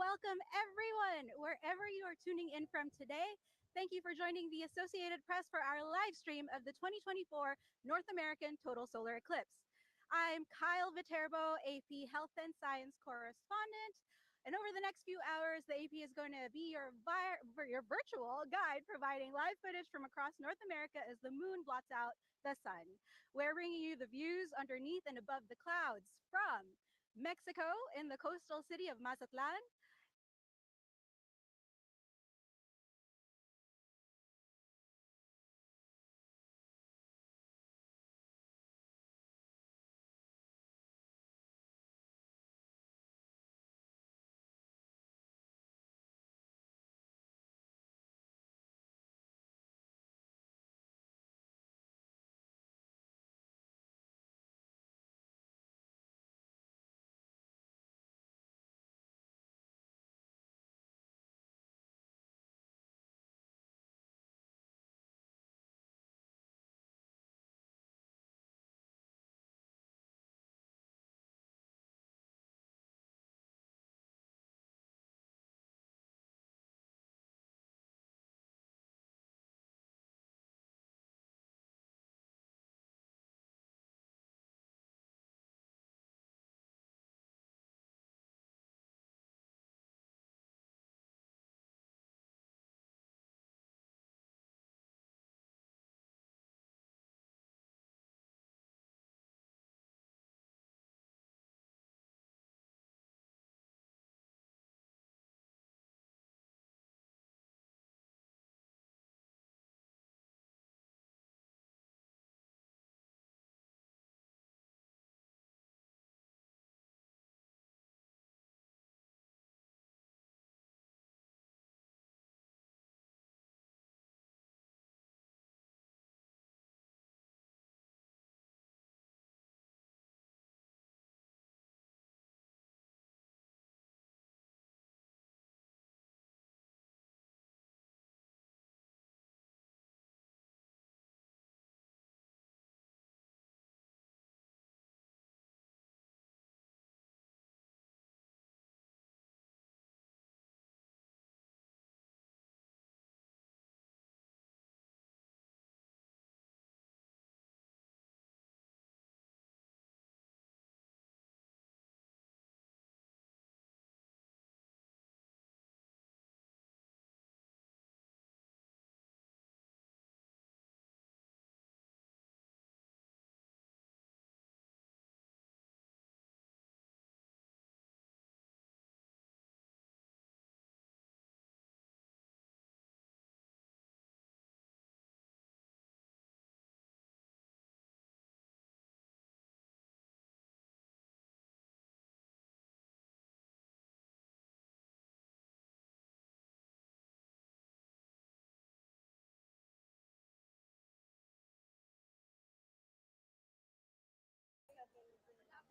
welcome everyone, wherever you are tuning in from today. Thank you for joining the Associated Press for our live stream of the 2024 North American Total Solar Eclipse. I'm Kyle Viterbo, AP Health and Science correspondent. And over the next few hours, the AP is going to be your virtual guide, providing live footage from across North America as the moon blots out the sun. We're bringing you the views underneath and above the clouds from Mexico in the coastal city of Mazatlan.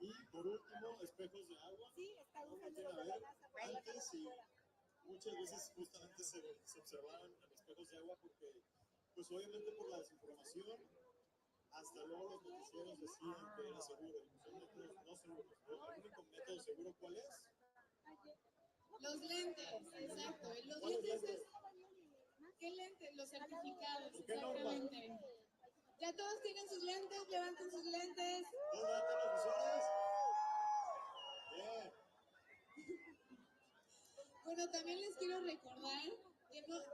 Y por último, espejos de agua. Sí, está usando los de la NASA. Antes sí, muchas veces justamente se observaban en espejos de agua porque, pues obviamente por la desinformación, hasta luego los noticieros decían que era seguro. Y son métodos no seguros. El único método seguro, ¿cuál es? Los lentes, exacto. Los lentes es... ¿Qué lentes? Los certificados, exactamente. Ya todos tienen sus lentes, levanten sus lentes. ¿Todos levantan los visores? Bien. Bueno, también les quiero recordar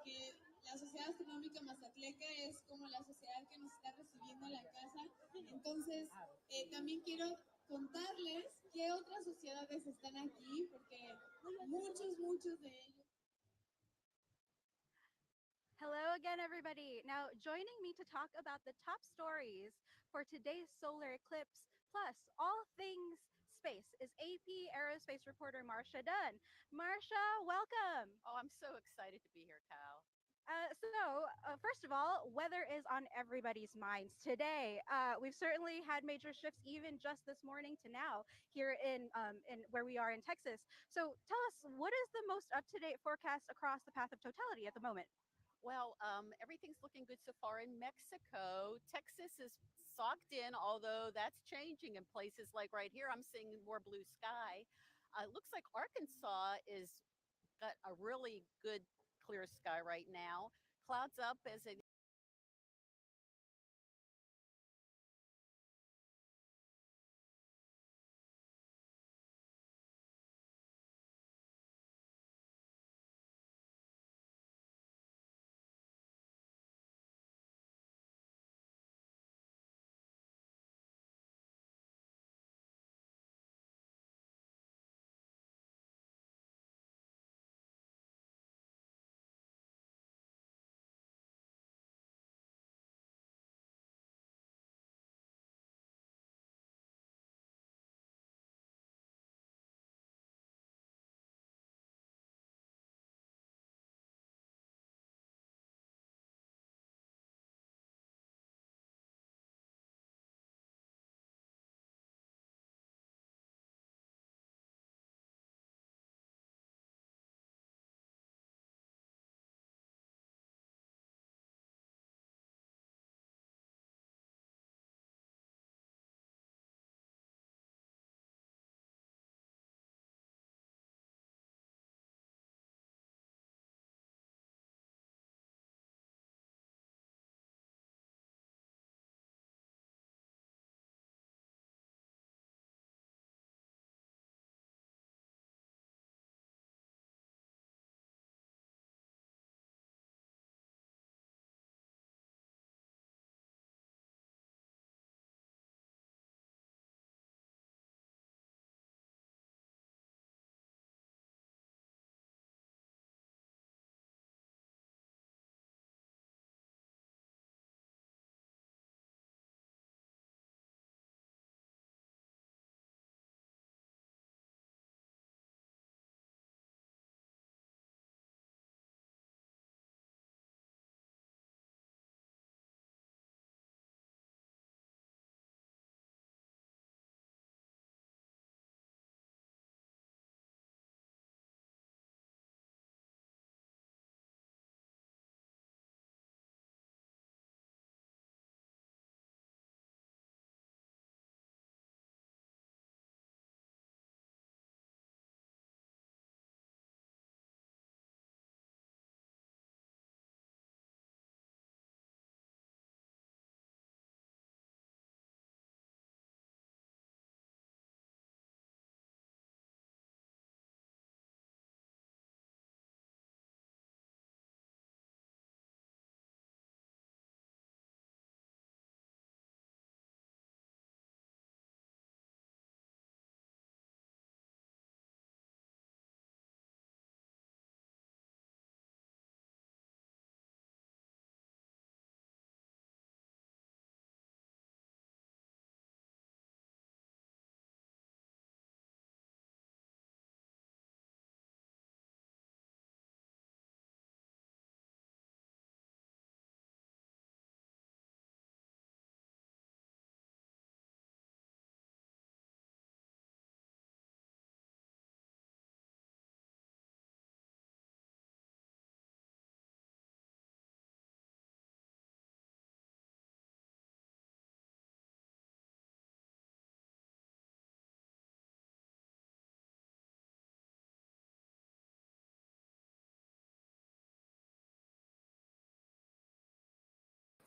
que la Sociedad Astronómica Mazatleca es como la sociedad que nos está recibiendo en la casa. Entonces, también quiero contarles qué otras sociedades están aquí, porque muchos de ellos. Hello again, everybody. Now, joining me to talk about the top stories for today's solar eclipse, plus all things space, is AP aerospace reporter Marcia Dunn. Marcia, welcome. Oh, I'm so excited to be here, Kyle. First of all, weather is on everybody's minds today. We've certainly had major shifts, even just this morning to now, here in where we are in Texas. So, tell us, what is the most up-to-date forecast across the path of totality at the moment? Well, everything's looking good so far in Mexico. Texas is socked in, although that's changing in places like right here. I'm seeing more blue sky. It looks like Arkansas is got a really good clear sky right now. Clouds up as it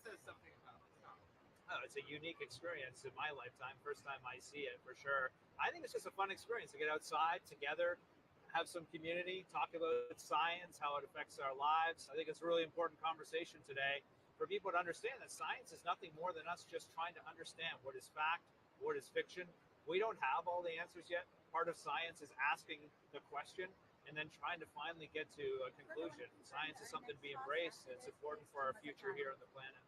says something about this topic. Oh, it's a unique experience in my lifetime. First time I see it for sure. I think it's just a fun experience to get outside together, have some community, talk about science, how it affects our lives. I think it's a really important conversation today for people to understand that science is nothing more than us just trying to understand what is fact, what is fiction. We don't have all the answers yet. Part of science is asking the question and then trying to finally get to a conclusion. Science is something to be embraced. It's important for our future here on the planet.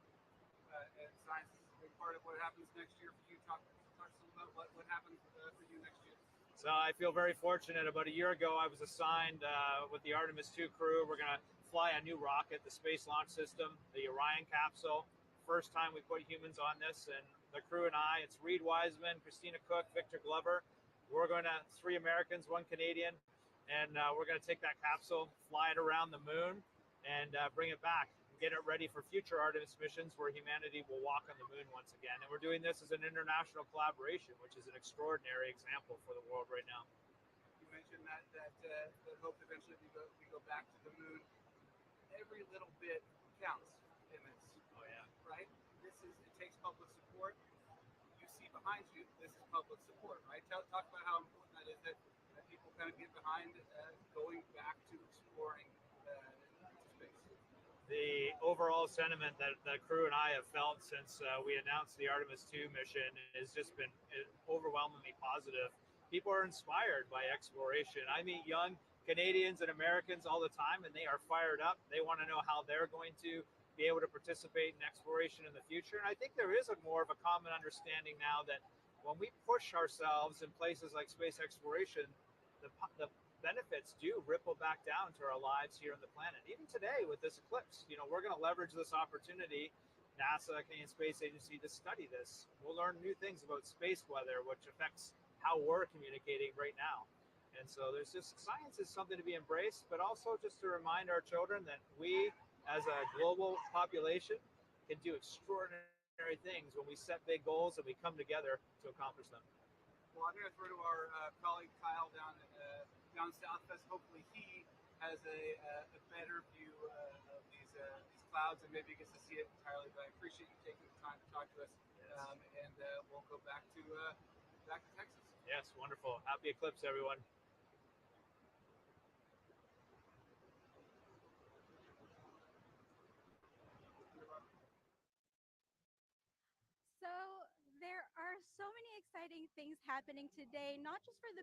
And science is a big part of what happens next year for you. Talk some about what happens for you next year. So I feel very fortunate. About a year ago, I was assigned with the Artemis 2 crew. We're going to fly a new rocket, the Space Launch System, the Orion capsule. First time we put humans on this, and the crew and I, it's Reed Wiseman, Christina Cook, Victor Glover. We're going to, 3 Americans, 1 Canadian, and we're going to take that capsule, fly it around the moon, and bring it back. Get it ready for future Artemis missions where humanity will walk on the moon once again. And we're doing this as an international collaboration, which is an extraordinary example for the world right now. You mentioned that hope eventually we go back to the moon. Every little bit counts in this. Oh yeah. Right? It takes public support. You see behind you, this is public support, right? Talk about how important that is that people kind of get behind going back to exploring space. The overall sentiment that the crew and I have felt since we announced the Artemis 2 mission has just been overwhelmingly positive. People are inspired by exploration. I meet young Canadians and Americans all the time, and they are fired up. They want to know how they're going to be able to participate in exploration in the future. And I think there is more of a common understanding now that when we push ourselves in places like space exploration, the benefits do ripple back down to our lives here on the planet. Even today with this eclipse, we're going to leverage this opportunity, NASA, Canadian Space Agency, to study this. We'll learn new things about space weather, which affects how we're communicating right now. And so there's just, science is something to be embraced, but also just to remind our children that we, as a global population, can do extraordinary things when we set big goals and we come together to accomplish them. Well, I'm going to throw to our colleague Kyle down south. Hopefully he has a better view of these clouds and maybe gets to see it entirely. But I appreciate you taking the time to talk to us. Yes. And we'll go back to Texas. Yes, wonderful. Happy eclipse, everyone. So there are so many exciting things happening today, not just for the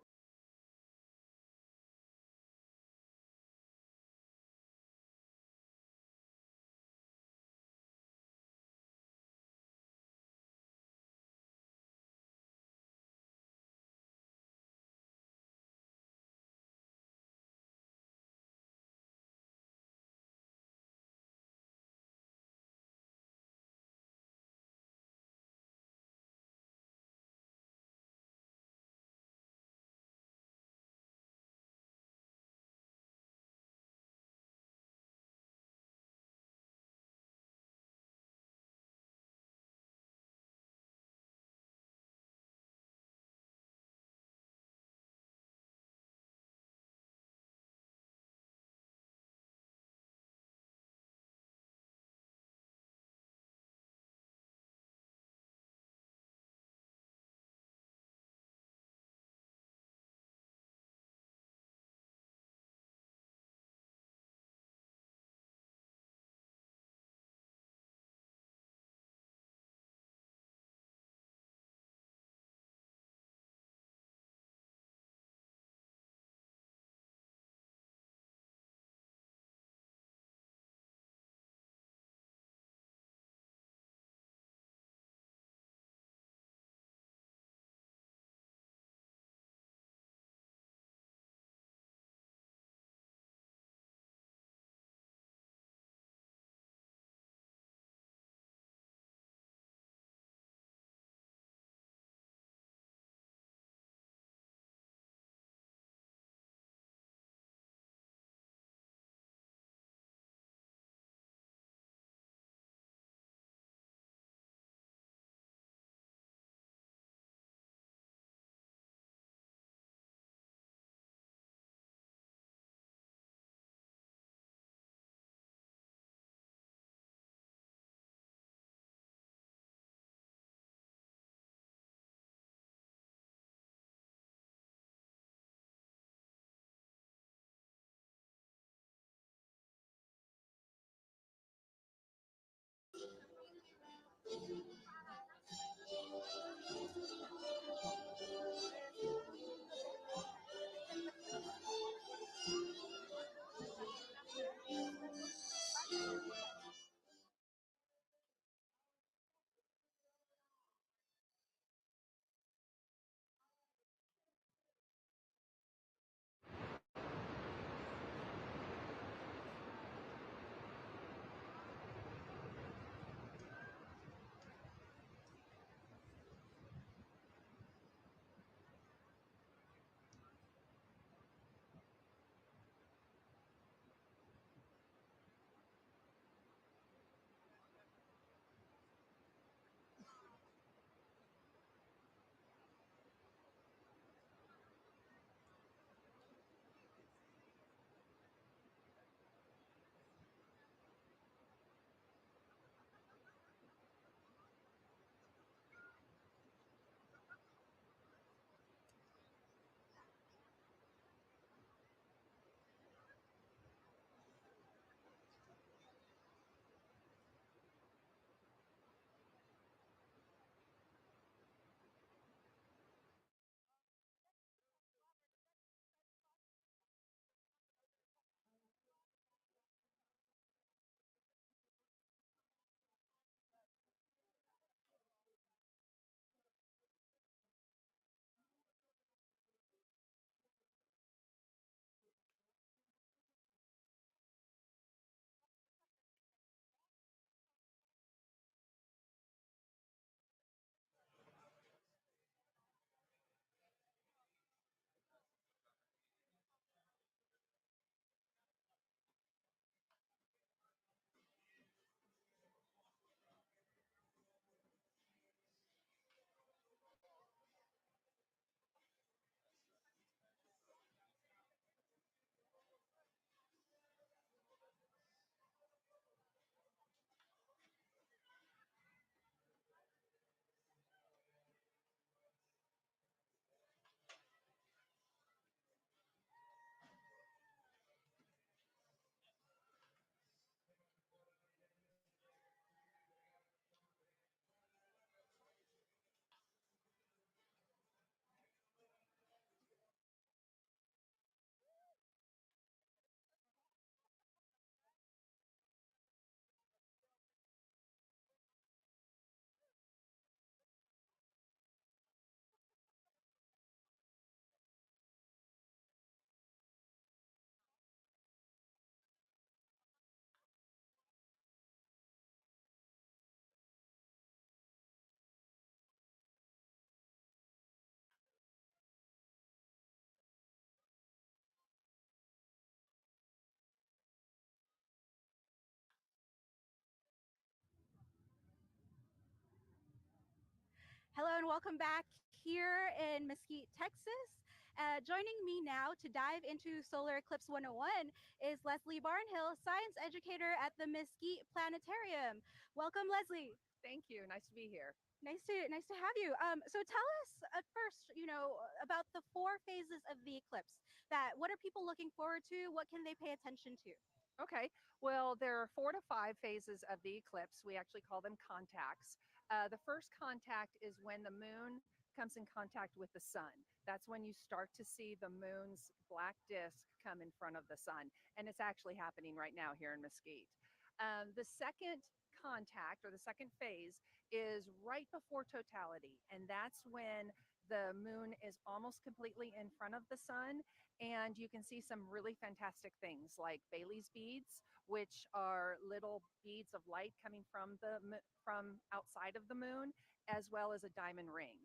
Hello and welcome back here in Mesquite, Texas. Joining me now to dive into Solar Eclipse 101 is Leslie Barnhill, science educator at the Mesquite Planetarium. Welcome, Leslie. Thank you. Nice to be here. Nice to have you. So tell us at first, about the four phases of the eclipse. What are people looking forward to? What can they pay attention to? Okay, well, there are 4 to 5 phases of the eclipse. We actually call them contacts. The first contact is when the moon comes in contact with the sun. That's when you start to see the moon's black disk come in front of the sun. And it's actually happening right now here in Mesquite. The second contact or the second phase is right before totality. And that's when the moon is almost completely in front of the sun, and you can see some really fantastic things like Bailey's beads, which are little beads of light coming from outside of the moon, as well as a diamond ring.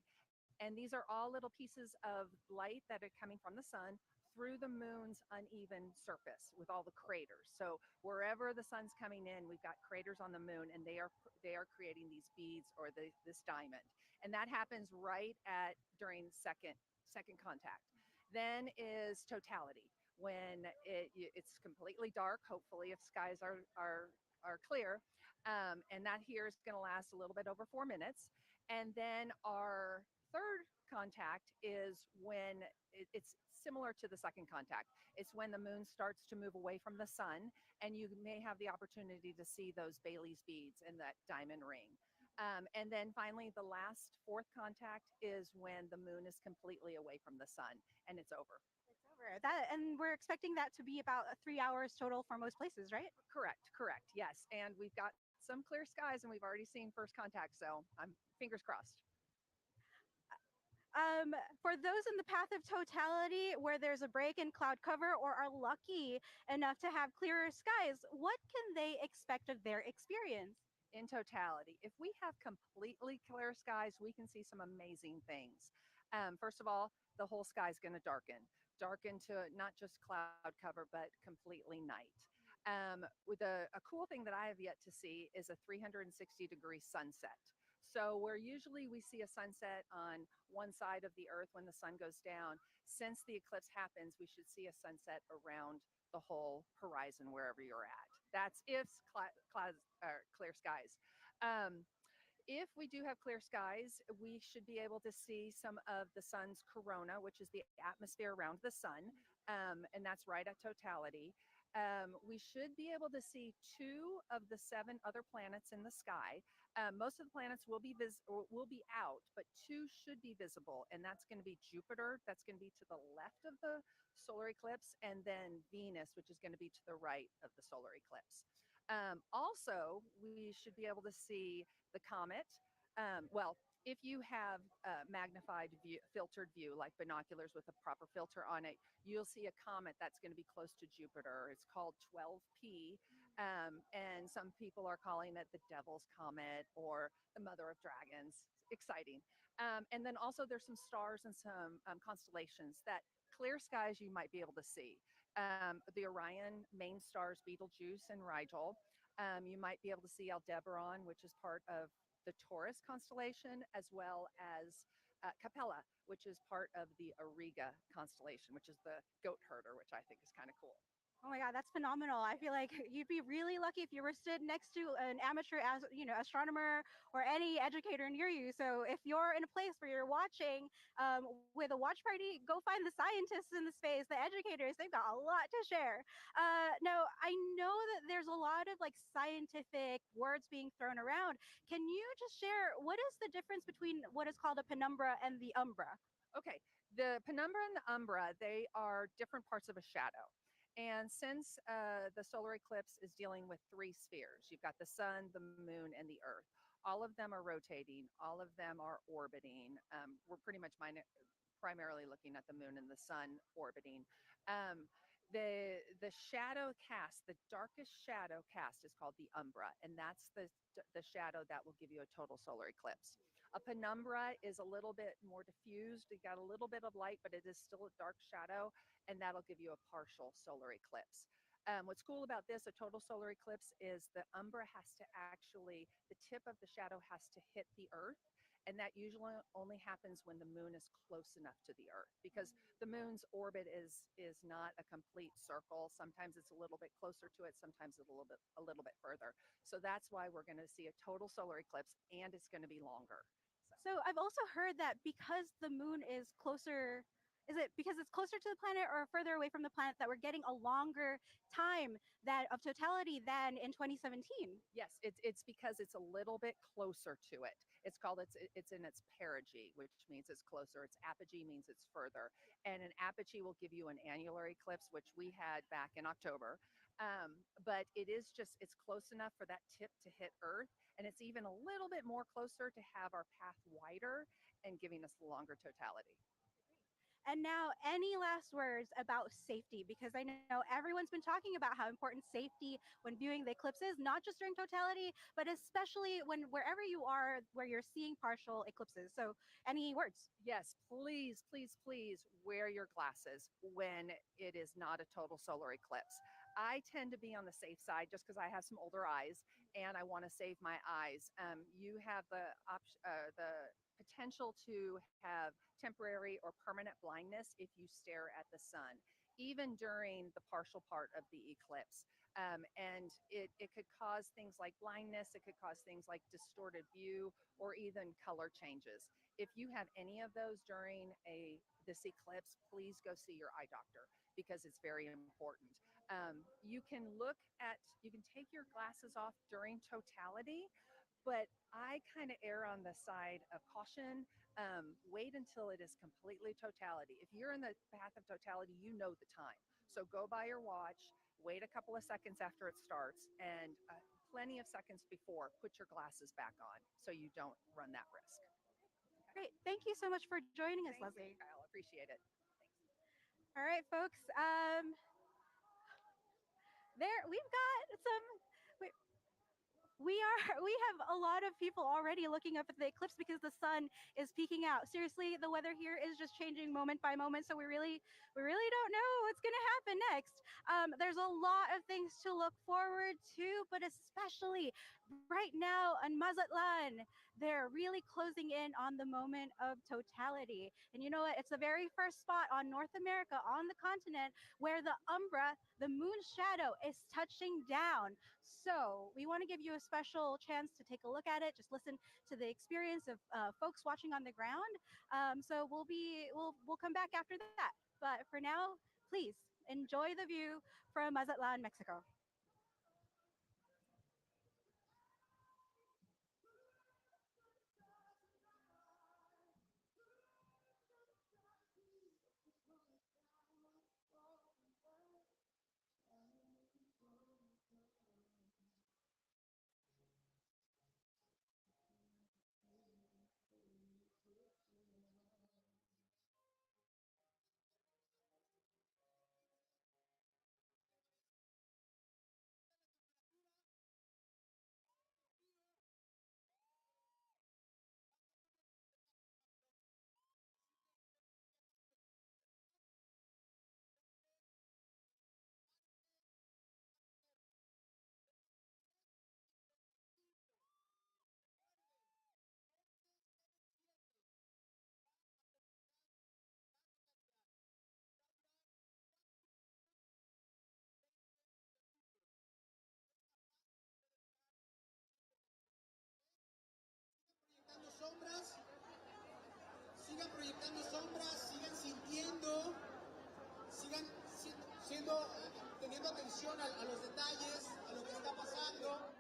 And these are all little pieces of light that are coming from the sun through the moon's uneven surface with all the craters. So wherever the sun's coming in, we've got craters on the moon, and they are creating these beads or this diamond. And that happens right at during second contact. Then is totality, when it's completely dark, hopefully, if skies are clear. And that here is going to last a little bit over 4 minutes. And then our third contact is when it's similar to the second contact. It's when the moon starts to move away from the sun, and you may have the opportunity to see those Bailey's beads and that diamond ring. And then finally, the last fourth contact is when the moon is completely away from the sun and it's over. It's over. And we're expecting that to be about 3 hours total for most places, right? Correct. Yes. And we've got some clear skies, and we've already seen first contact. So I'm fingers crossed. For those in the path of totality where there's a break in cloud cover or are lucky enough to have clearer skies, what can they expect of their experience? In totality, if we have completely clear skies, we can see some amazing things. First of all, the whole sky is going to darken to not just cloud cover, but completely night. With a cool thing that I have yet to see is a 360-degree sunset. So where usually we see a sunset on one side of the earth when the sun goes down, since the eclipse happens, we should see a sunset around the whole horizon wherever you're at. That's if clear skies. If we do have clear skies, we should be able to see some of the sun's corona, which is the atmosphere around the sun, and that's right at totality. We should be able to see 2 of the 7 other planets in the sky. Most of the planets will be out, but 2 should be visible, and that's going to be Jupiter. That's going to be to the left of the solar eclipse, and then Venus, which is going to be to the right of the solar eclipse. Also, we should be able to see the comet. Well, if you have a magnified filtered view, like binoculars with a proper filter on it, you'll see a comet that's going to be close to Jupiter. It's called 12P, and some people are calling it the Devil's Comet or the Mother of Dragons. Exciting. And then also there's some stars and some constellations that clear skies you might be able to see. The Orion main stars, Betelgeuse and Rigel. You might be able to see Aldebaran, which is part of the Taurus constellation, as well as Capella, which is part of the Auriga constellation, which is the goat herder, which I think is kind of cool. Oh my God, that's phenomenal. I feel like you'd be really lucky if you were stood next to an amateur, astronomer or any educator near you. So if you're in a place where you're watching with a watch party, go find the scientists in the space, the educators. They've got a lot to share. Now, I know that there's a lot of like scientific words being thrown around. Can you just share what is the difference between what is called a penumbra and the umbra? Okay, the penumbra and the umbra, they are different parts of a shadow. And since the solar eclipse is dealing with 3 spheres, you've got the sun, the moon, and the earth. All of them are rotating. All of them are orbiting. We're pretty much primarily looking at the moon and the sun orbiting. The shadow cast, the darkest shadow cast is called the umbra, and that's the shadow that will give you a total solar eclipse. A penumbra is a little bit more diffused. You got a little bit of light, but it is still a dark shadow, and that'll give you a partial solar eclipse. What's cool about this, a total solar eclipse, is the umbra has to actually, the tip of the shadow has to hit the earth, And that usually only happens when the moon is close enough to the Earth, because the moon's orbit is not a complete circle. Sometimes it's a little bit closer to it, sometimes a little bit further. So that's why we're going to see a total solar eclipse, and it's going to be longer. So I've also heard that because the moon is closer, is it because it's closer to the planet or further away from the planet that we're getting a longer time that of totality than in 2017? Yes, it's because it's a little bit closer to it. It's called it's in its perigee, which means it's closer. Its apogee means it's further. And an apogee will give you an annular eclipse, which we had back in October. But it's close enough for that tip to hit Earth, and it's even a little bit more closer to have our path wider and giving us longer totality. And now, any last words about safety? Because I know everyone's been talking about how important safety when viewing the eclipse is, not just during totality, but especially when wherever you are where you're seeing partial eclipses. So, any words? Yes, please, please, please wear your glasses when it is not a total solar eclipse. I tend to be on the safe side just because I have some older eyes and I want to save my eyes. You have the potential to have temporary or permanent blindness if you stare at the sun, even during the partial part of the eclipse. And it could cause things like blindness, it could cause things like distorted view or even color changes. If you have any of those during this eclipse, please go see your eye doctor because it's very important. You can take your glasses off during totality, but I kind of err on the side of caution. Wait until it is completely totality. If you're in the path of totality, you know the time. So go by your watch, wait a couple of seconds after it starts, and plenty of seconds before, put your glasses back on so you don't run that risk. Great. Thank you so much for joining us, Thank Leslie. you, Kyle. Appreciate it. Thanks. All right, folks. We've got some. We have a lot of people already looking up at the eclipse because the sun is peeking out. Seriously, the weather here is just changing moment by moment, so we really don't know what's going to happen next. There's a lot of things to look forward to, but especially right now on Mazatlan, they're really closing in on the moment of totality. And you know what? It's the very first spot on North America, on the continent, where the umbra, the moon's shadow, is touching down. So we want to give you a special chance to take a look at it. Just listen to the experience of folks watching on the ground. So we'll come back after that. But for now, please enjoy the view from Mazatlan, Mexico. Proyectando sombras, sigan sintiendo, sigan teniendo atención a los detalles, a lo que está pasando.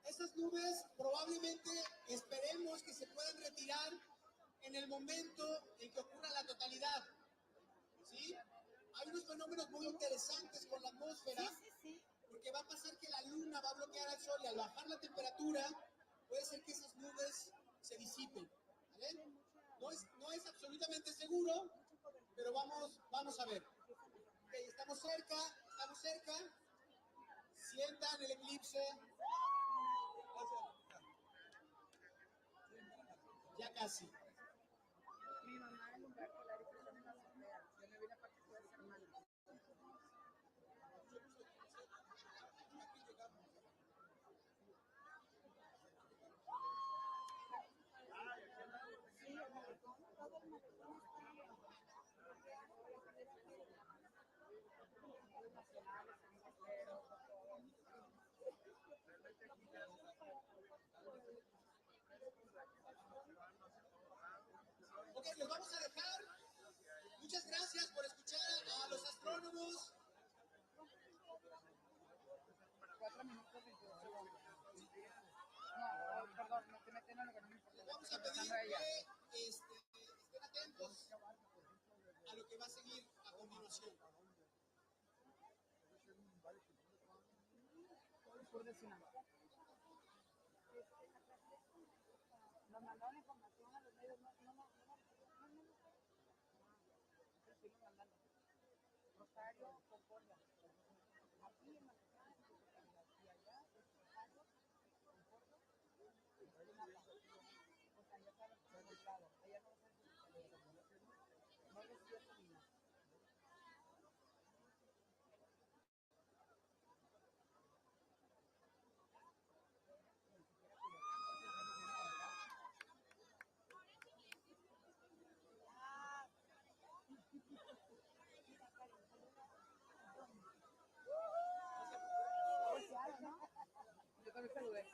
Esas nubes probablemente esperemos que se puedan retirar en el momento en que ocurra la totalidad. ¿Sí? Hay unos fenómenos muy interesantes con la atmósfera, porque va a pasar que la luna va a bloquear al sol y al bajar la temperatura puede ser que esas nubes se disipen. ¿Vale? No es absolutamente seguro, pero vamos a ver. Okay, estamos cerca. Sientan el eclipse. Ya casi. Mi mamá en lugar polarización en la asamblea. Yo me vine para que pueda ser hermana. los vamos a dejar. Muchas gracias por escuchar a los astrónomos. 4 minutos y 2 segundos. No, perdón, me estoy metiendo en lo que no me importa. Les vamos a pedir que estén atentos a lo que va a seguir a continuación. Sur de Sinaloa. Nos mandaron información a los medios, no. Siguen mandando. Rosario, Concordia. Aquí en Mazatlan, y allá, Rosario, Concordia, Napa. O sea, ya saben, por el lado. Allá no va a ser no es cierto ni nada. Yo también saludé.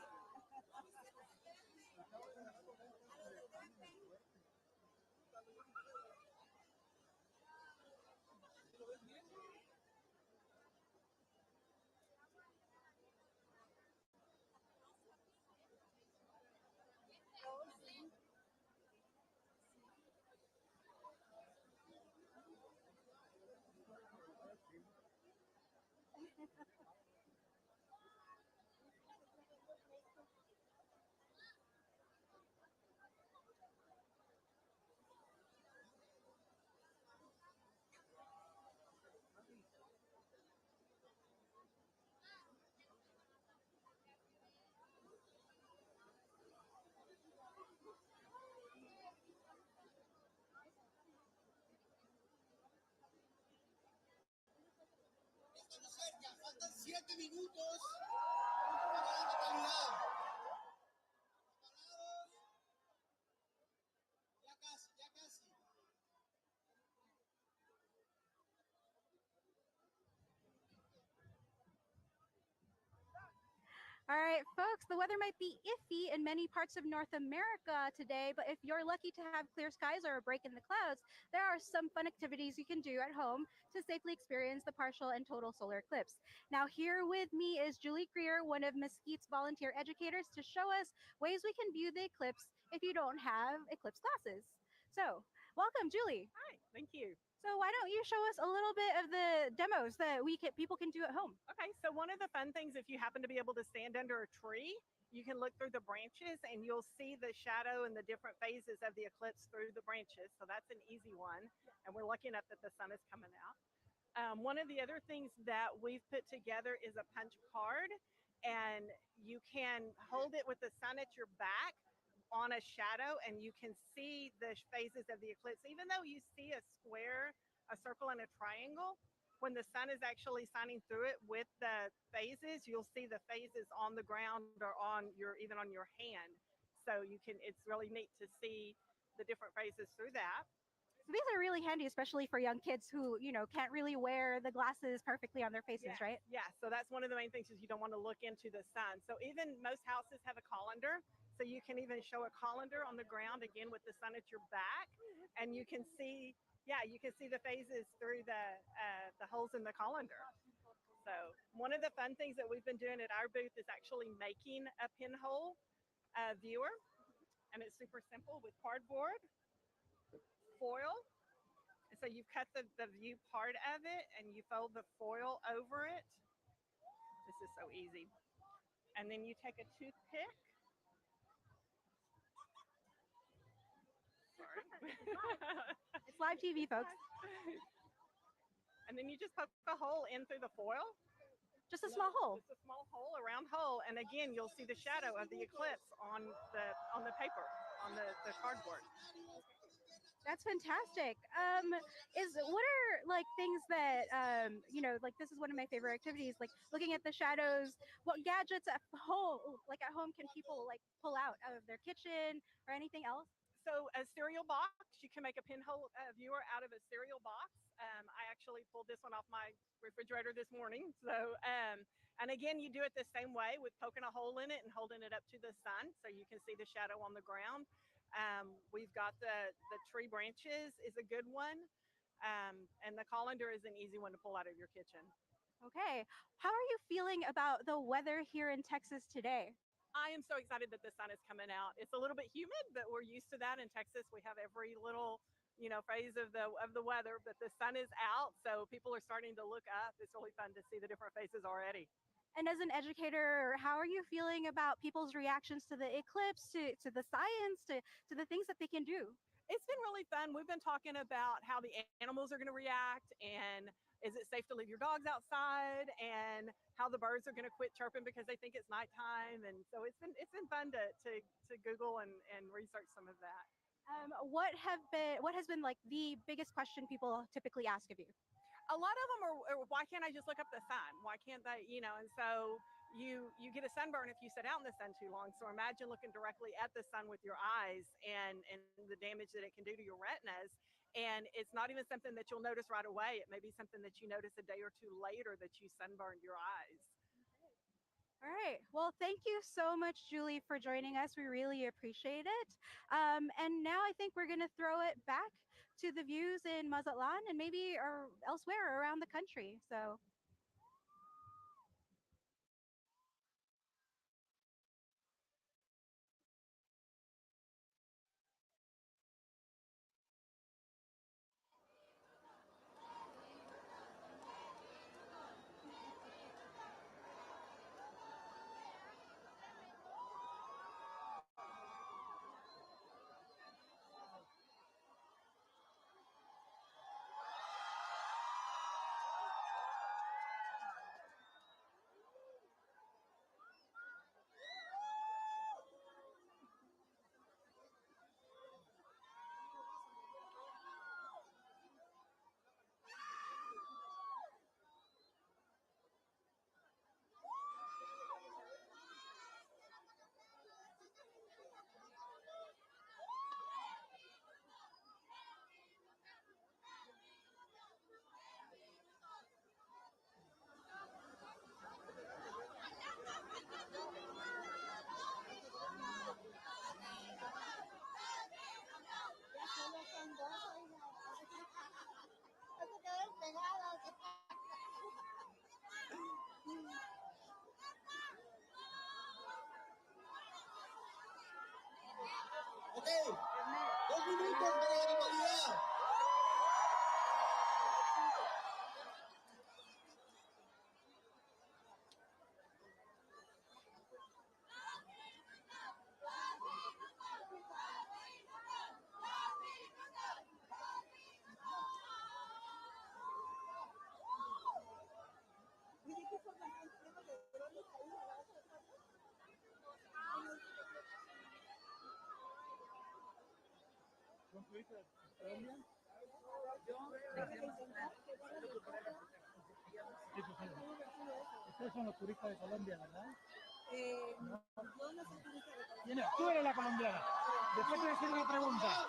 Estamos cerca, faltan 7 minutos para la totalidad. ¿Preparados? Ya casi, ya casi. All right, folks, the weather might be iffy in many parts of North America today, but if you're lucky to have clear skies or a break in the clouds, there are some fun activities you can do at home to safely experience the partial and total solar eclipse. Now, here with me is Julie Greer, one of Mesquite's volunteer educators, to show us ways we can view the eclipse if you don't have eclipse glasses. So, welcome, Julie. Hi, thank you. So, why don't you show us a little bit of the demos that people can do at home? Okay, so one of the fun things, if you happen to be able to stand under a tree, you can look through the branches and you'll see the shadow and the different phases of the eclipse through the branches. So that's an easy one. And we're lucky enough that the sun is coming out. One of the other things that we've put together is a punch card, and you can hold it with the sun at your back on a shadow, and you can see the phases of the eclipse. Even though you see a square, a circle, and a triangle, when the sun is actually shining through it with the phases, you'll see the phases on the ground or even on your hand. So it's really neat to see the different phases through that. So these are really handy, especially for young kids who, can't really wear the glasses perfectly on their faces, Yeah, right? Yeah, so that's one of the main things is you don't want to look into the sun. So even most houses have a colander, so you can even show a colander on the ground again with the sun at your back, and you can see the phases through the holes in the colander. So one of the fun things that we've been doing at our booth is actually making a pinhole viewer, and it's super simple with cardboard, foil. And so you cut the view part of it and you fold the foil over it. This is so easy. And then you take a toothpick. Sorry. It's live TV, folks. And then you just poke a hole in through the foil. Just a small hole. Just a small hole, a round hole. And again, you'll see the shadow of the eclipse on the paper, on the cardboard. That's fantastic. What are like things that like this is one of my favorite activities, like looking at the shadows. What gadgets at home can people like pull out of their kitchen or anything else? So a cereal box, you can make a pinhole viewer out of a cereal box. I actually pulled this one off my refrigerator this morning. So and again, you do it the same way with poking a hole in it and holding it up to the sun so you can see the shadow on the ground. We've got the tree branches is a good one. And the colander is an easy one to pull out of your kitchen. Okay. How are you feeling about the weather here in Texas today? I am so excited that the sun is coming out. It's a little bit humid, but we're used to that in Texas. We have every little, phase of the weather, but the sun is out, so people are starting to look up. It's really fun to see the different faces already. And as an educator, how are you feeling about people's reactions to the eclipse, to the science, to the things that they can do? It's been really fun. We've been talking about how the animals are going to react, and is it safe to leave your dogs outside, and how the birds are going to quit chirping because they think it's nighttime. And so it's been fun to Google and research some of that. What has been like the biggest question people typically ask of you? A lot of them are, why can't I just look up the sun? Why can't they, and so you get a sunburn if you sit out in the sun too long. So imagine looking directly at the sun with your eyes and the damage that it can do to your retinas. And it's not even something that you'll notice right away. It may be something that you notice a day or two later that you sunburned your eyes. All right. Well, thank you so much, Julie, for joining us. We really appreciate it. And now I think we're going to throw it back to the views in Mazatlan and maybe or elsewhere around the country. So. Ok, 2 minutos para la animalidad. Ustedes son los turistas de Colombia, ¿verdad? No. Tú eres la colombiana. Después te voy a hacer una pregunta.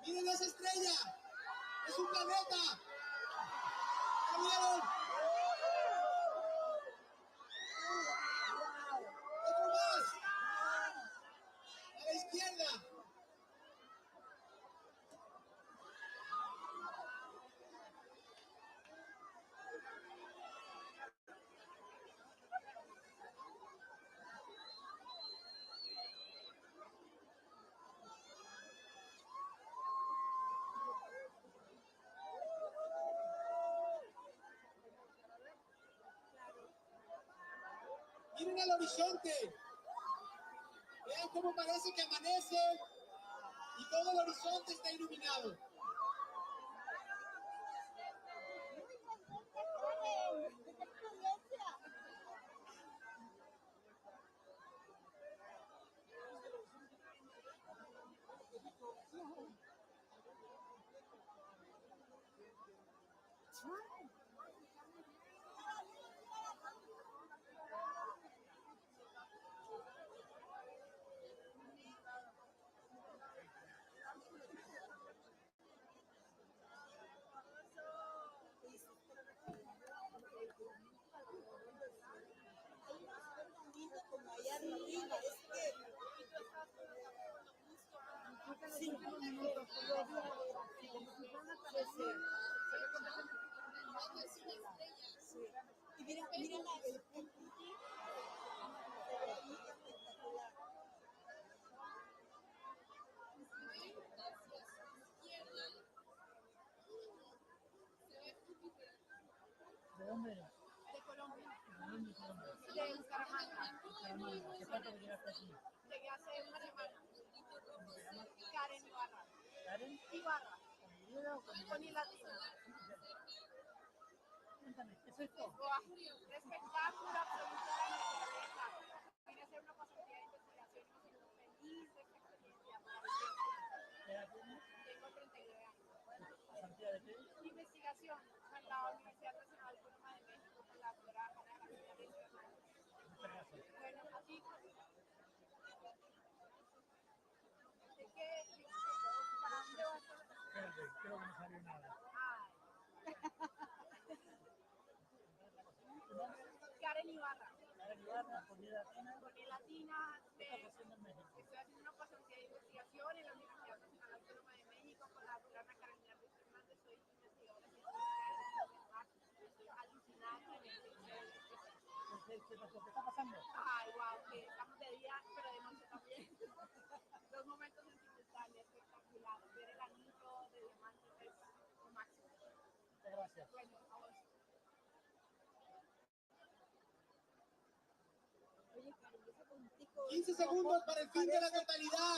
Miren esa estrella. Es un planeta. ¿La vieron? Otro más. A la izquierda. Miren el horizonte. Vean cómo parece que amanece y todo el horizonte está iluminado. Y mira el ¿De dónde eres? De Colombia. ¿De dónde es Colombia? De Bucaramanga. Bucaramanga. ¿Qué parte llegaste aquí? Llegué hace una semana. Karen Ibarra. ¿Karen? Ibarra. ¿Con Y o con Con I latina. Cuéntame, ¿qué es esto? Buah, espectáculo absoluto de la naturaleza. Vine a hacer una pasantía de investigación y me siento feliz de esta experiencia maravillosa. ¿Qué edad tienes? Tengo 39 años. ¿Pasantía de qué? Investigación en la Universidad Nacional Autónoma de México con la doctora Ana García de Ciudad. Muchas gracias. Bueno, así pues. ¿De qué? ¿Para dónde vas? Espérate, creo que no salió nada. ¿Tu nombre? Karen Ibarra. Karen Ibarra, con I latina. Con I latina. ¿Qué estás haciendo en México? Estoy haciendo una pasantía de investigación en la Universidad Nacional Autónoma de México con la doctora Ana García de Ciudad. Soy investigadora científica. Estoy alucinada con el ¿Qué pasó? ¿Qué está pasando? Ay, wow, que estamos de día, pero de noche también. Dos momentos sentimentales, espectacular. Ver el anillo de diamantes es lo máximo. Muchas gracias. Bueno, a vos. 15 segundos para el fin de la totalidad.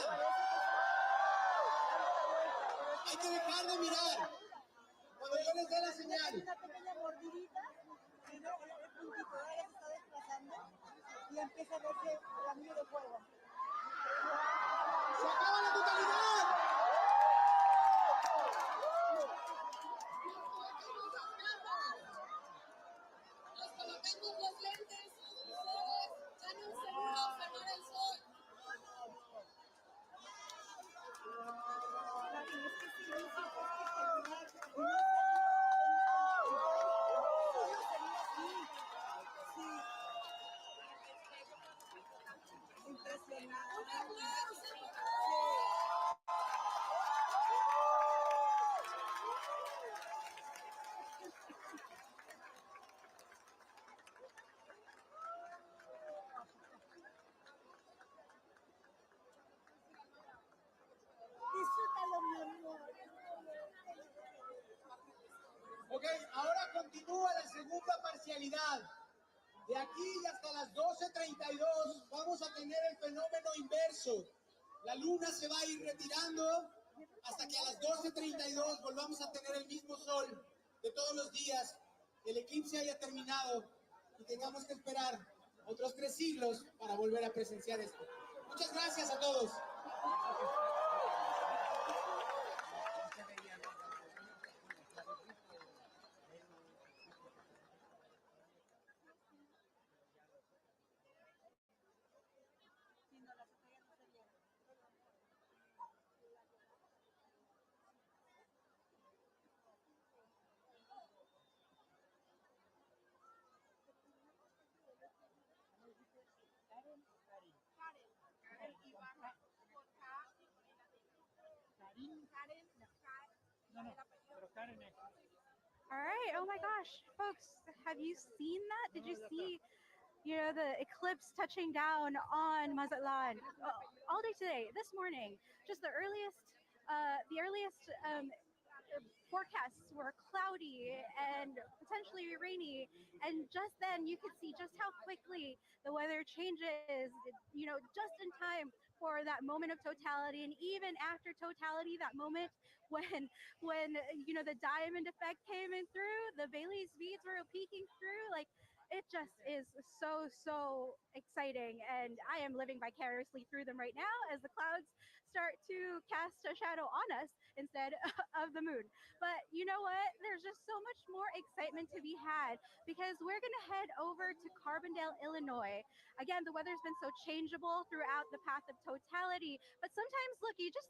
Hay que dejar de mirar cuando yo les dé la señal. Una pequeña mordidita, y no, el puntito ahora se está desplazando y empieza a verse el anillo de fuego. ¡Se acaba la totalidad! Nos colocamos los lentes, ustedes ya no se van a observar el sol. Disfrútalo, mi amor. Ok, ahora continúa la segunda parcialidad. De aquí y hasta las 12:32 vamos a tener el fenómeno inverso. La luna se va a ir retirando hasta que a las 12:32 volvamos a tener el mismo sol de todos los días. El eclipse haya terminado y tengamos que esperar otros 3 siglos para volver a presenciar esto. Muchas gracias a todos. All right. Oh my gosh, folks, have you seen that? Did you see, the eclipse touching down on Mazatlan all day today, this morning? Just the earliest forecasts were cloudy and potentially rainy, and just then you could see just how quickly the weather changes, just in time for that moment of totality. And even after totality, that moment when the diamond effect came in through, the Bailey's beads were peeking through, like, it just is so exciting, and I am living vicariously through them right now as the clouds start to cast a shadow on us instead of the moon. But you know what? There's just so much more excitement to be had, because we're going to head over to Carbondale, Illinois. Again, the weather's been so changeable throughout the path of totality, but sometimes, look, you just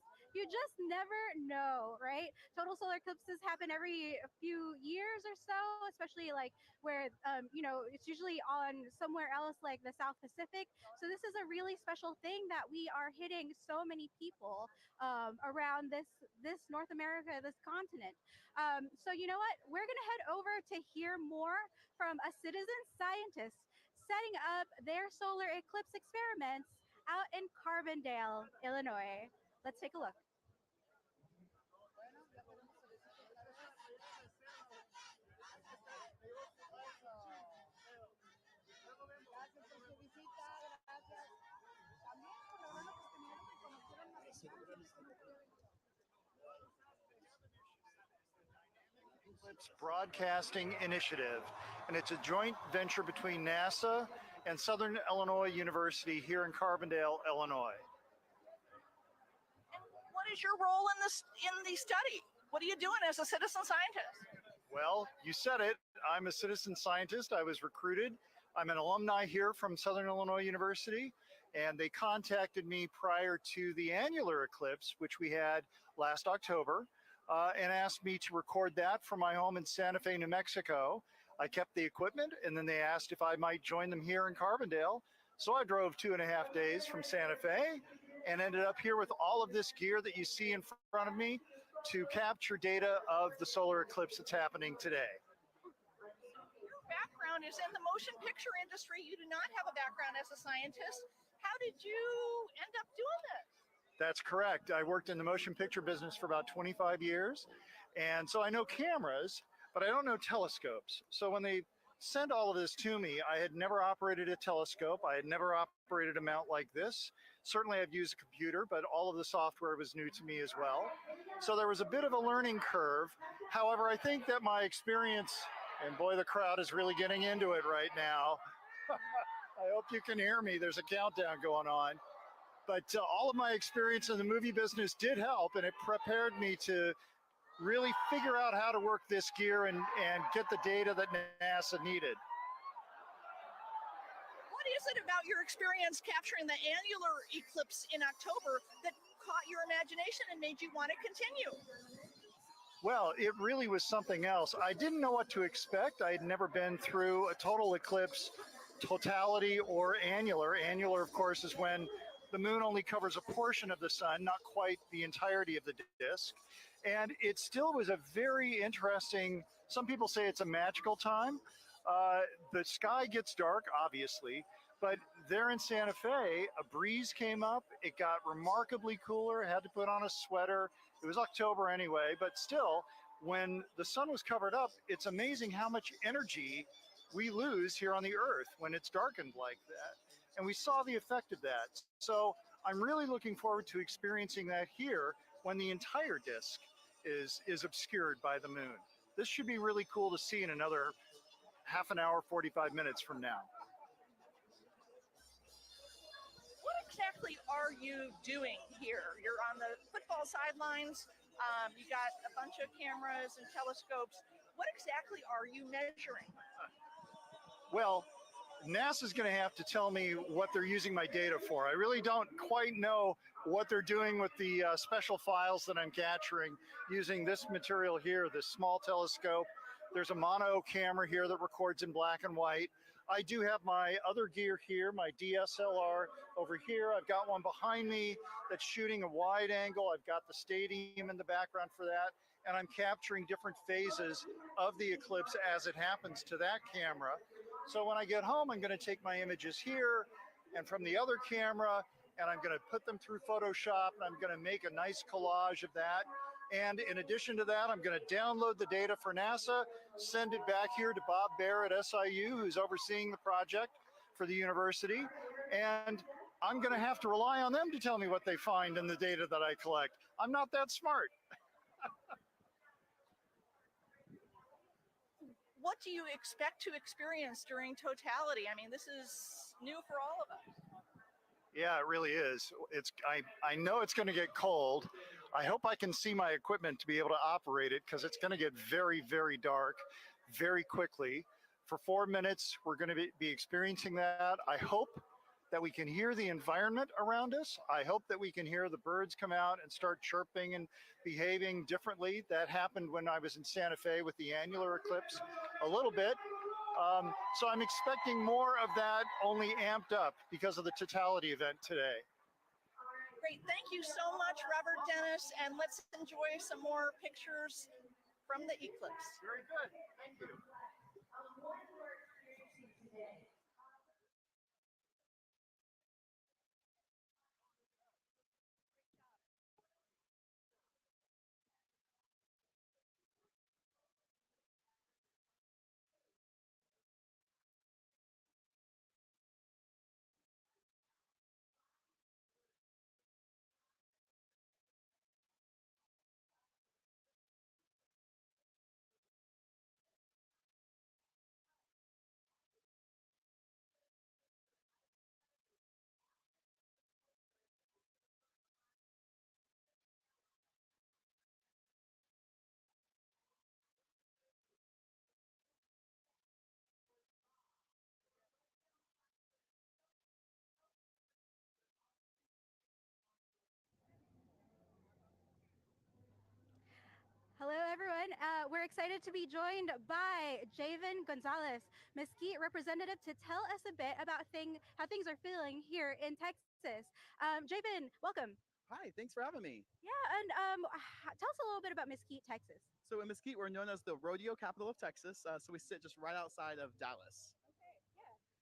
never know, right? Total solar eclipses happen every few years or so, especially like where it's usually on somewhere else like the South Pacific. So this is a really special thing that we are hitting so many people around this North America, this continent. So you know what? We're gonna head over to hear more from a citizen scientist setting up their solar eclipse experiments out in Carbondale, Illinois. Let's take a look. Eclipse Broadcasting Initiative, and it's a joint venture between NASA and Southern Illinois University here in Carbondale, Illinois. And what is your role in the study? What are you doing as a citizen scientist? Well, you said it. I'm a citizen scientist. I was recruited. I'm an alumni here from Southern Illinois University, and they contacted me prior to the annular eclipse, which we had last October, and asked me to record that from my home in Santa Fe, New Mexico. I kept the equipment, and then they asked if I might join them here in Carbondale. So I drove 2.5 days from Santa Fe and ended up here with all of this gear that you see in front of me to capture data of the solar eclipse that's happening today. Your background is in the motion picture industry. You do not have a background as a scientist. How did you end up doing this? That's correct. I worked in the motion picture business for about 25 years. And so I know cameras, but I don't know telescopes. So when they sent all of this to me, I had never operated a telescope. I had never operated a mount like this. Certainly I've used a computer, but all of the software was new to me as well. So there was a bit of a learning curve. However, I think that my experience, and boy, the crowd is really getting into it right now. I hope you can hear me. There's a countdown going on. But all of my experience in the movie business did help, and it prepared me to really figure out how to work this gear and get the data that NASA needed. What is it about your experience capturing the annular eclipse in October that caught your imagination and made you want to continue? Well, it really was something else. I didn't know what to expect. I had never been through a total eclipse, totality, or annular. Annular, of course, is when the moon only covers a portion of the sun, not quite the entirety of the disk. And it still was a very interesting, some people say it's a magical time. The sky gets dark, obviously, but there in Santa Fe, a breeze came up. It got remarkably cooler. I had to put on a sweater. It was October anyway, but still, when the sun was covered up, it's amazing how much energy we lose here on the Earth when it's darkened like that. And we saw the effect of that. So I'm really looking forward to experiencing that here when the entire disk is obscured by the moon. This should be really cool to see in another half an hour, 45 minutes from now. What exactly are you doing here? You're on the football sidelines. You got a bunch of cameras and telescopes. What exactly are you measuring? Well, NASA's going to have to tell me what they're using my data for. I really don't quite know what they're doing with the special files that I'm capturing using this material here, this small telescope. There's a mono camera here that records in black and white. I do have my other gear here, my DSLR over here. I've got one behind me that's shooting a wide angle. I've got the stadium in the background for that. And I'm capturing different phases of the eclipse as it happens to that camera. So when I get home, I'm going to take my images here and from the other camera, and I'm going to put them through Photoshop, and I'm going to make a nice collage of that. And in addition to that, I'm going to download the data for NASA, send it back here to Bob Baer at SIU, who's overseeing the project for the university. And I'm going to have to rely on them to tell me what they find in the data that I collect. I'm not that smart. What do you expect to experience during totality? I mean, this is new for all of us. Yeah, it really is. I know it's going to get cold. I hope I can see my equipment to be able to operate it, because it's going to get very, very dark very quickly. For 4 minutes, we're going to be experiencing that. I hope that we can hear the environment around us. I hope that we can hear the birds come out and start chirping and behaving differently. That happened when I was in Santa Fe with the annular eclipse a little bit. So I'm expecting more of that, only amped up because of the totality event today. Great, thank you so much, Robert Dennis, and let's enjoy some more pictures from the eclipse. Very good, thank you. Hello, everyone. We're excited to be joined by Javen Gonzalez, Mesquite representative, to tell us a bit about how things are feeling here in Texas. Javen, welcome. Hi, thanks for having me. Yeah, and tell us a little bit about Mesquite, Texas. So in Mesquite, we're known as the rodeo capital of Texas. So we sit just right outside of Dallas.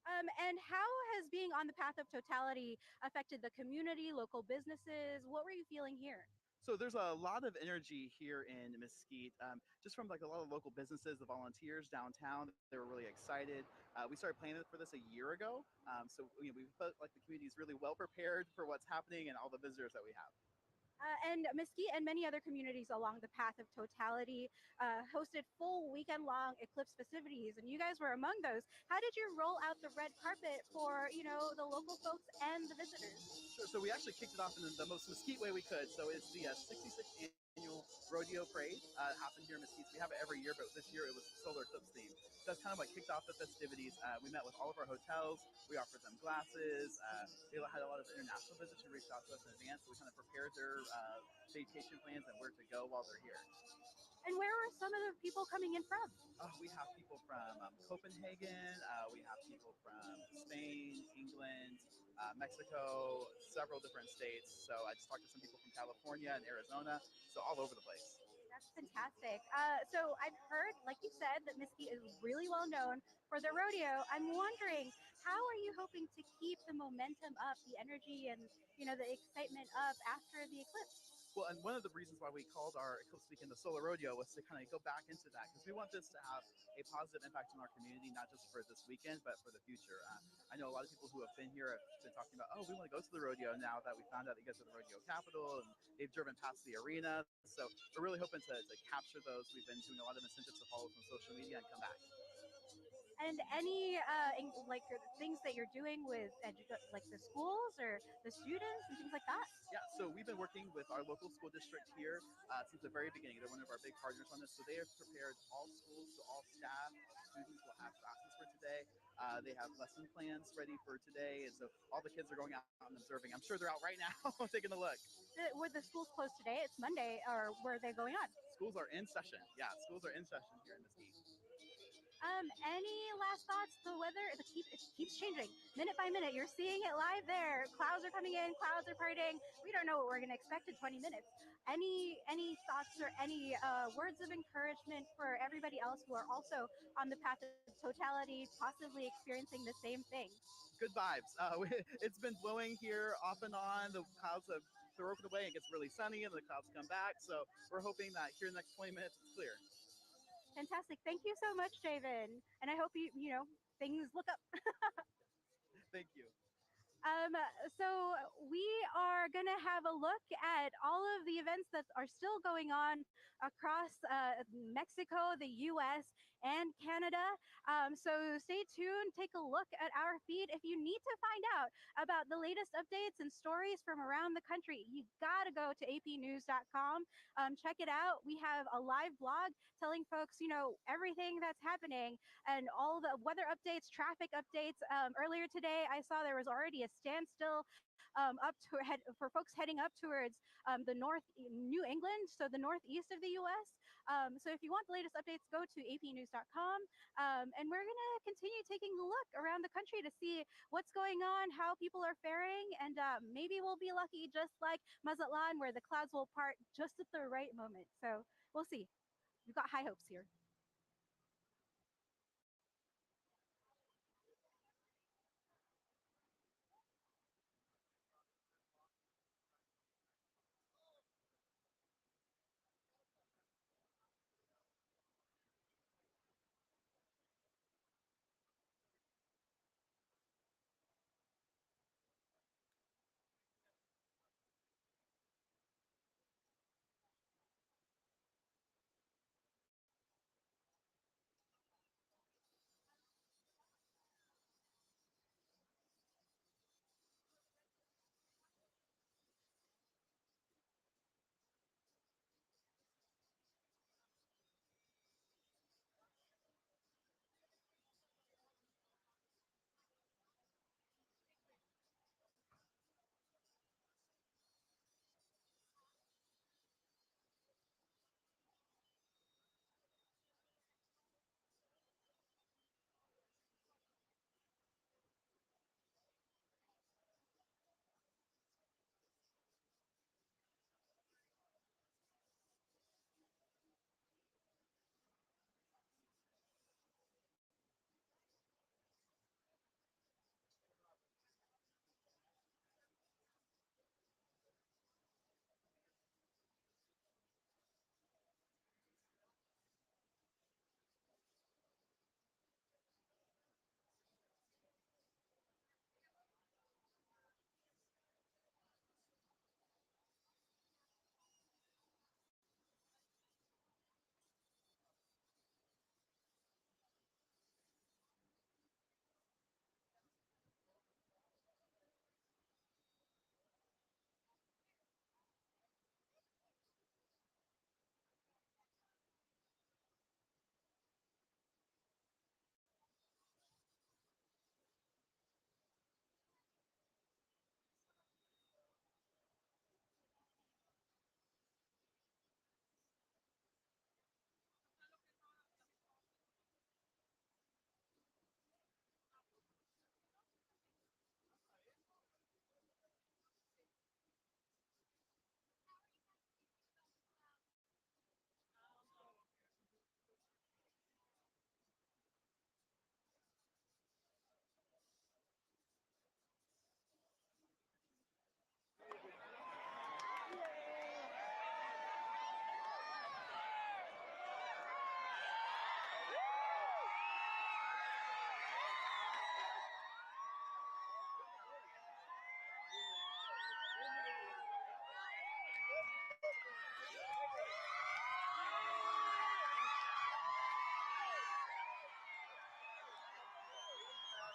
And how has being on the path of totality affected the community, local businesses? What were you feeling here? So there's a lot of energy here in Mesquite, just from like a lot of local businesses, the volunteers downtown. They were really excited. We started planning for this a year ago. So we felt like the community is really well prepared for what's happening and all the visitors that we have. And Mesquite and many other communities along the path of totality hosted full weekend-long eclipse festivities, and you guys were among those. How did you roll out the red carpet for, the local folks and the visitors? Sure. So we actually kicked it off in the most Mesquite way we could. So it's the 66th annual rodeo parade. Happened here in Mesquite. We have it every year, but this year it was solar eclipse themed. So that's kind of what kicked off the festivities. We met with all of our hotels. We offered them glasses. They had a lot of international visitors who reached out to us in advance. So we kind of prepared their vacation plans and where to go while they're here. And where are some of the people coming in from? We have people from Copenhagen. We have people from Spain, England, Mexico, several different states. So I just talked to some people from California and Arizona. So all over the place. That's fantastic. So I've heard, like you said, that Mesquite is really well known for their rodeo. I'm wondering, how are you hoping to keep the momentum up, the energy and, the excitement up after the eclipse? Well, and one of the reasons why we called our Eclipse Weekend the Solar Rodeo was to kind of go back into that, because we want this to have a positive impact on our community, not just for this weekend, but for the future. I know a lot of people who have been here have been talking about, we want to go to the rodeo now that we found out that you guys are the rodeo capital, and they've driven past the arena. So we're really hoping to capture those. We've been doing a lot of incentives to follow us on social media and come back. And any things that you're doing with the schools or the students and things like that? Yeah, so we've been working with our local school district here since the very beginning. They're one of our big partners on this. So they have prepared all schools, so all staff, students will have classes for today. They have lesson plans ready for today. And so all the kids are going out and observing. I'm sure they're out right now taking a look. Were the schools closed today? It's Monday, or were they going on? Schools are in session. Yeah, schools are in session here in Mesquite. Any last thoughts? The weather, it keeps changing minute by minute. You're seeing it live there. Clouds are coming in, clouds are parting. We don't know what we're going to expect in 20 minutes. Any thoughts or any words of encouragement for everybody else who are also on the path of totality, possibly experiencing the same thing? Good vibes. It's been blowing here off and on. The clouds have broken away and it gets really sunny and the clouds come back. So we're hoping that here in the next 20 minutes it's clear. Fantastic. Thank you so much, Javen. And I hope things look up. Thank you. So we are going to have a look at all of the events that are still going on across Mexico, the US, and Canada. So stay tuned, take a look at our feed. If you need to find out about the latest updates and stories from around the country, you got to go to apnews.com. Check it out. We have a live blog telling folks, everything that's happening and all the weather updates, traffic updates. Earlier today, I saw there was already a standstill for folks heading up towards the New England, so the northeast of the U.S. So if you want the latest updates, go to apnews.com. And we're going to continue taking a look around the country to see what's going on, how people are faring, and maybe we'll be lucky, just like Mazatlan, where the clouds will part just at the right moment. So we'll see. We've got high hopes here.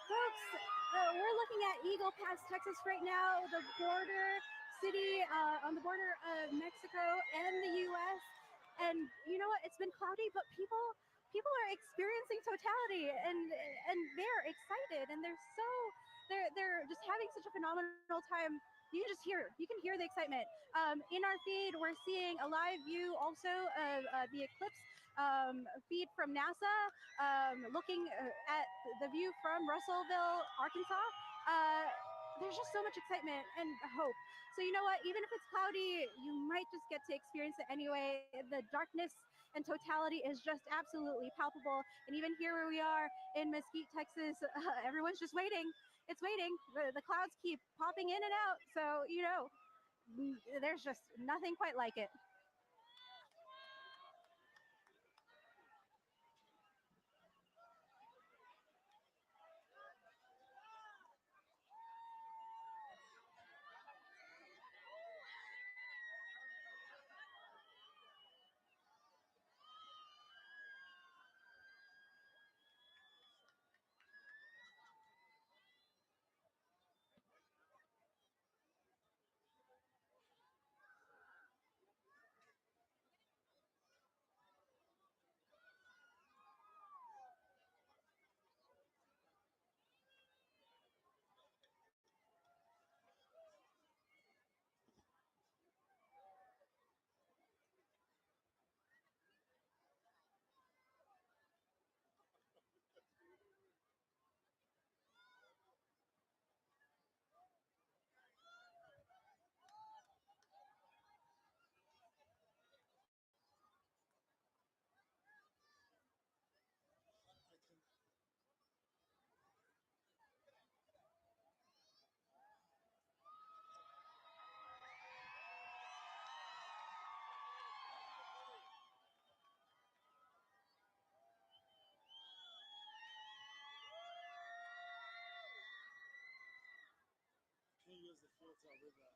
Folks, we're looking at Eagle Pass, Texas right now, the border city on the border of Mexico and the U.S. And you know what? It's been cloudy, but people are experiencing totality, and they're excited, and they're just having such a phenomenal time. You can hear the excitement. In our feed, we're seeing a live view also of the eclipse feed from NASA, looking at the view from Russellville, Arkansas. There's just so much excitement and hope. So you know what? Even if it's cloudy, you might just get to experience it anyway. The darkness and totality is just absolutely palpable. And even here where we are in Mesquite, Texas, everyone's just waiting. It's waiting. The clouds keep popping in and out. So, you know, there's just nothing quite like it. Can't use the filter with that.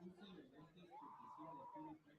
Usa los lentes que te sirve de público